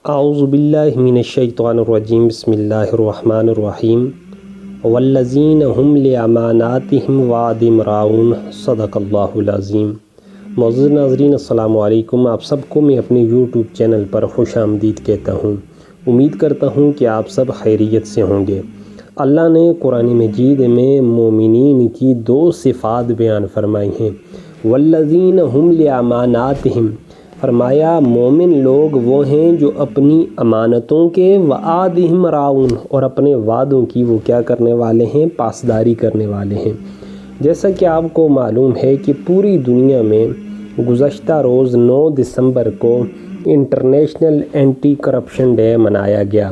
اعوذ باللہ من الشیطان الرجیم بسم اللہ الرحمن الرحیم والذین هم لاماناتهم وعدهم راعون صدق اللہ العظیم۔ معزز ناظرین السلام علیکم، آپ سب کو میں اپنے یوٹیوب چینل پر خوش آمدید کہتا ہوں۔ امید کرتا ہوں کہ آپ سب خیریت سے ہوں گے۔ اللہ نے قرآن مجید میں مومنین کی دو صفات بیان فرمائی ہیں۔ والذین هم لاماناتهم، فرمایا مومن لوگ وہ ہیں جو اپنی امانتوں کے وعدہم راعون، اور اپنے وعدوں کی وہ کیا کرنے والے ہیں؟ پاسداری کرنے والے ہیں۔ جیسا کہ آپ کو معلوم ہے کہ پوری دنیا میں گزشتہ روز 9 دسمبر کو انٹرنیشنل اینٹی کرپشن ڈے منایا گیا۔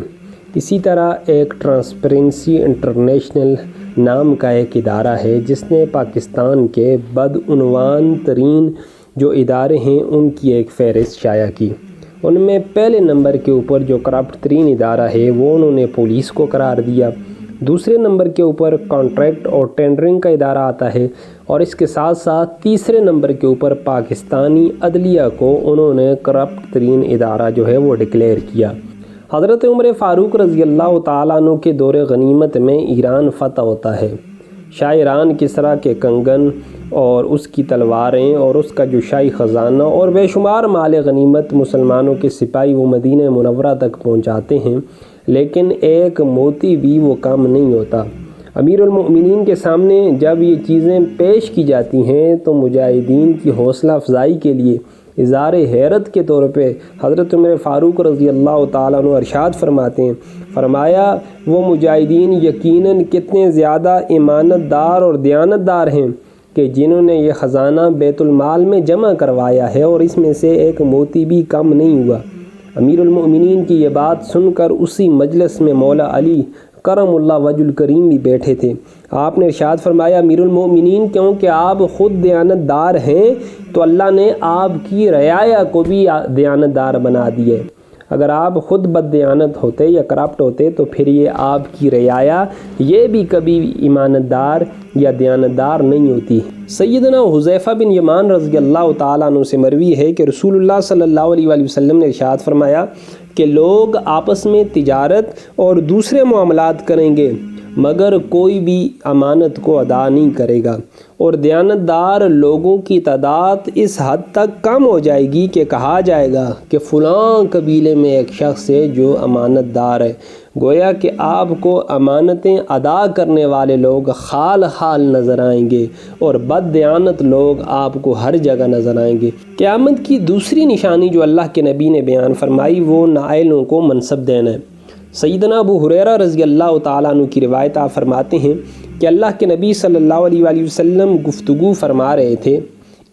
اسی طرح ایک ٹرانسپیرنسی انٹرنیشنل نام کا ایک ادارہ ہے جس نے پاکستان کے بدعنوان ترین جو ادارے ہیں ان کی ایک فہرست شائع کی۔ ان میں پہلے نمبر کے اوپر جو کرپٹ ترین ادارہ ہے وہ انہوں نے پولیس کو قرار دیا۔ دوسرے نمبر کے اوپر کانٹریکٹ اور ٹینڈرنگ کا ادارہ آتا ہے، اور اس کے ساتھ ساتھ تیسرے نمبر کے اوپر پاکستانی عدلیہ کو انہوں نے کرپٹ ترین ادارہ جو ہے وہ ڈکلیئر کیا۔ حضرت عمر فاروق رضی اللہ تعالیٰ عنہ کے دور غنیمت میں ایران فتح ہوتا ہے۔ شاہ ایران کسریٰ کے کنگن اور اس کی تلواریں اور اس کا جو شاہی خزانہ اور بے شمار مال غنیمت مسلمانوں کے سپاہی وہ مدینہ منورہ تک پہنچاتے ہیں، لیکن ایک موتی بھی وہ کام نہیں ہوتا۔ امیر المؤمنین کے سامنے جب یہ چیزیں پیش کی جاتی ہیں تو مجاہدین کی حوصلہ افزائی کے لیے اظہار حیرت کے طور پہ حضرت عمر فاروق رضی اللہ تعالیٰ عنہ ارشاد فرماتے ہیں، فرمایا وہ مجاہدین یقیناً کتنے زیادہ امانت دار اور دیانت دار ہیں کہ جنہوں نے یہ خزانہ بیت المال میں جمع کروایا ہے اور اس میں سے ایک موتی بھی کم نہیں ہوا۔ امیر المؤمنین کی یہ بات سن کر اسی مجلس میں مولا علی کرم اللہ وجہ الکریم بھی بیٹھے تھے۔ آپ نے ارشاد فرمایا، امیر المؤمنین کیونکہ آپ خود دیانت دار ہیں تو اللہ نے آپ کی رعایا کو بھی دیانت دار بنا دیے۔ اگر آپ خود بد دیانت ہوتے یا کرپٹ ہوتے تو پھر یہ آپ کی رعایا یہ بھی کبھی ایمانت دار یا دیانتدار نہیں ہوتی۔ سیدنا حذیفہ بن یمان رضی اللہ تعالیٰ عنہ سے مروی ہے کہ رسول اللہ صلی اللہ علیہ وآلہ وسلم نے ارشاد فرمایا کہ لوگ آپس میں تجارت اور دوسرے معاملات کریں گے مگر کوئی بھی امانت کو ادا نہیں کرے گا، اور دیانتدار لوگوں کی تعداد اس حد تک کم ہو جائے گی کہ کہا جائے گا کہ فلاں قبیلے میں ایک شخص ہے جو امانت دار ہے۔ گویا کہ آپ کو امانتیں ادا کرنے والے لوگ خال خال نظر آئیں گے اور بد دیانت لوگ آپ کو ہر جگہ نظر آئیں گے۔ قیامت کی دوسری نشانی جو اللہ کے نبی نے بیان فرمائی وہ نائلوں کو منصب دینا ہے۔ سیدنا ابو ہریرہ رضی اللہ تعالیٰ عنہ کی روایت آپ فرماتے ہیں کہ اللہ کے نبی صلی اللہ علیہ وآلہ وسلم گفتگو فرما رہے تھے،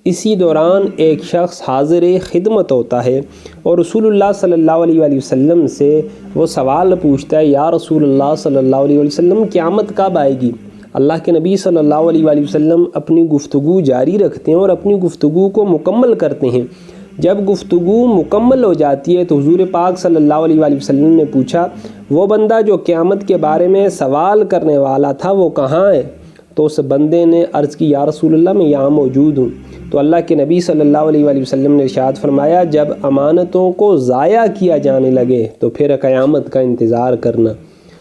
اسی دوران ایک شخص حاضر خدمت ہوتا ہے اور رسول اللہ صلی اللہ علیہ وآلہ وسلم سے وہ سوال پوچھتا ہے، یا رسول اللہ صلی اللہ علیہ وآلہ وسلم قیامت کب آئے گی؟ اللہ کے نبی صلی اللہ علیہ وآلہ وسلم اپنی گفتگو جاری رکھتے ہیں اور اپنی گفتگو کو مکمل کرتے ہیں۔ جب گفتگو مکمل ہو جاتی ہے تو حضور پاک صلی اللہ علیہ وآلہ وسلم نے پوچھا، وہ بندہ جو قیامت کے بارے میں سوال کرنے والا تھا وہ کہاں ہے؟ تو اس بندے نے عرض کی، یا رسول اللہ میں یہاں موجود ہوں۔ تو اللہ کے نبی صلی اللہ علیہ وآلہ وسلم نے ارشاد فرمایا، جب امانتوں کو ضائع کیا جانے لگے تو پھر قیامت کا انتظار کرنا۔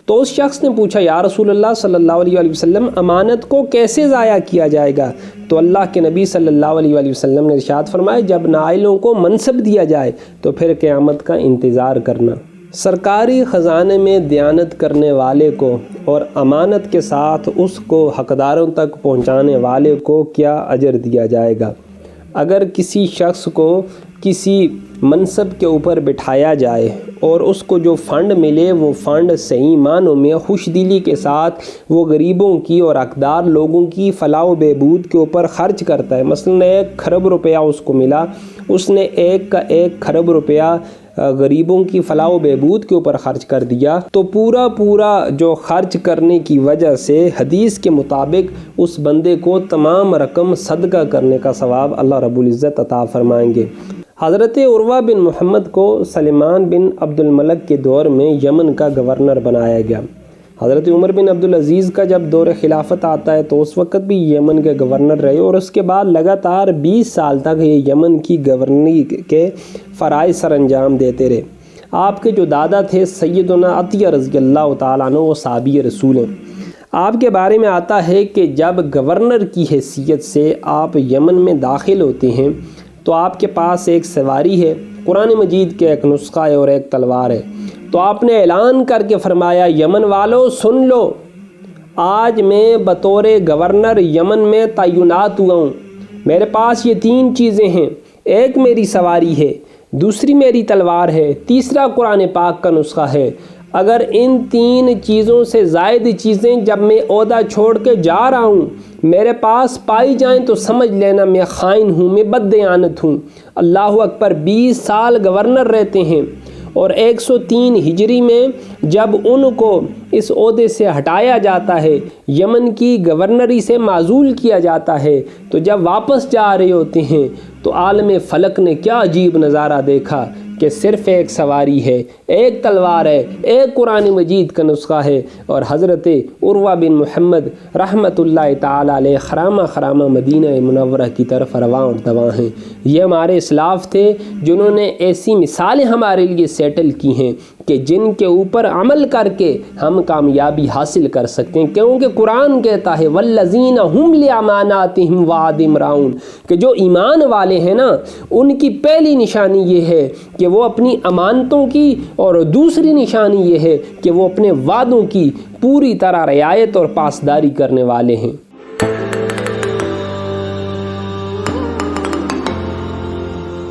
تو اس شخص نے پوچھا، یا رسول اللہ صلی اللہ علیہ وآلہ وسلم امانت کو کیسے ضائع کیا جائے گا؟ تو اللہ کے نبی صلی اللہ علیہ وآلہ وسلم نے ارشاد فرمایا، جب نائلوں کو منصب دیا جائے تو پھر قیامت کا انتظار کرنا۔ سرکاری خزانے میں دیانت کرنے والے کو اور امانت کے ساتھ اس کو حقداروں تک پہنچانے والے کو کیا اجر دیا جائے گا؟ اگر کسی شخص کو کسی منصب کے اوپر بٹھایا جائے اور اس کو جو فنڈ ملے وہ فنڈ صحیح معنوں میں خوش دلی کے ساتھ وہ غریبوں کی اور حقدار لوگوں کی فلاح و بہبود کے اوپر خرچ کرتا ہے، مثلاً 1 کھرب روپیہ اس کو ملا، اس نے 1 کھرب روپیہ غریبوں کی فلاح و بہبود کے اوپر خرچ کر دیا تو پورا جو خرچ کرنے کی وجہ سے حدیث کے مطابق اس بندے کو تمام رقم صدقہ کرنے کا ثواب اللہ رب العزت عطا فرمائیں گے۔ حضرت عروہ بن محمد کو سلیمان بن عبد الملک کے دور میں یمن کا گورنر بنایا گیا۔ حضرت عمر بن عبدالعزیز کا جب دور خلافت آتا ہے تو اس وقت بھی یمن کے گورنر رہے اور اس کے بعد لگاتار 20 سال تک یہ یمن کی گورنری کے فرائض سر انجام دیتے رہے۔ آپ کے جو دادا تھے سیدنا عطیہ رضی اللہ تعالیٰ عنہ، وہ صحابی رسول ہیں۔ آپ کے بارے میں آتا ہے کہ جب گورنر کی حیثیت سے آپ یمن میں داخل ہوتے ہیں تو آپ کے پاس ایک سواری ہے، قرآن مجید کے ایک نسخہ ہے اور ایک تلوار ہے۔ تو آپ نے اعلان کر کے فرمایا، یمن والو سن لو، آج میں بطور گورنر یمن میں تعینات ہوا ہوں۔ میرے پاس یہ 3 چیزیں ہیں، ایک میری سواری ہے، دوسری میری تلوار ہے، تیسرا قرآن پاک کا نسخہ ہے۔ اگر ان 3 چیزوں سے زائد چیزیں جب میں عہدہ چھوڑ کے جا رہا ہوں میرے پاس پائی جائیں تو سمجھ لینا میں خائن ہوں، میں بددیانت ہوں۔ اللہ اکبر، 20 سال گورنر رہتے ہیں اور 103 ہجری میں جب ان کو اس عہدے سے ہٹایا جاتا ہے، یمن کی گورنری سے معزول کیا جاتا ہے، تو جب واپس جا رہے ہوتے ہیں تو عالم فلک نے کیا عجیب نظارہ دیکھا کہ صرف ایک سواری ہے، ایک تلوار ہے، ایک قرآن مجید کا نسخہ ہے، اور حضرت عروہ بن محمد رحمۃ اللہ تعالیٰ علیہ خرامہ خرامہ مدینہ منورہ کی طرف رواں اور دواں ہیں۔ یہ ہمارے اسلاف تھے جنہوں نے ایسی مثالیں ہمارے لیے سیٹل کی ہیں کہ جن کے اوپر عمل کر کے ہم کامیابی حاصل کر سکتے ہیں، کیونکہ قرآن کہتا ہے والذین ہم لاماناتہم وعدہم راعون، کہ جو ایمان والے ہیں نا ان کی پہلی نشانی یہ ہے کہ وہ اپنی امانتوں کی، اور دوسری نشانی یہ ہے کہ وہ اپنے وعدوں کی پوری طرح رعایت اور پاسداری کرنے والے ہیں۔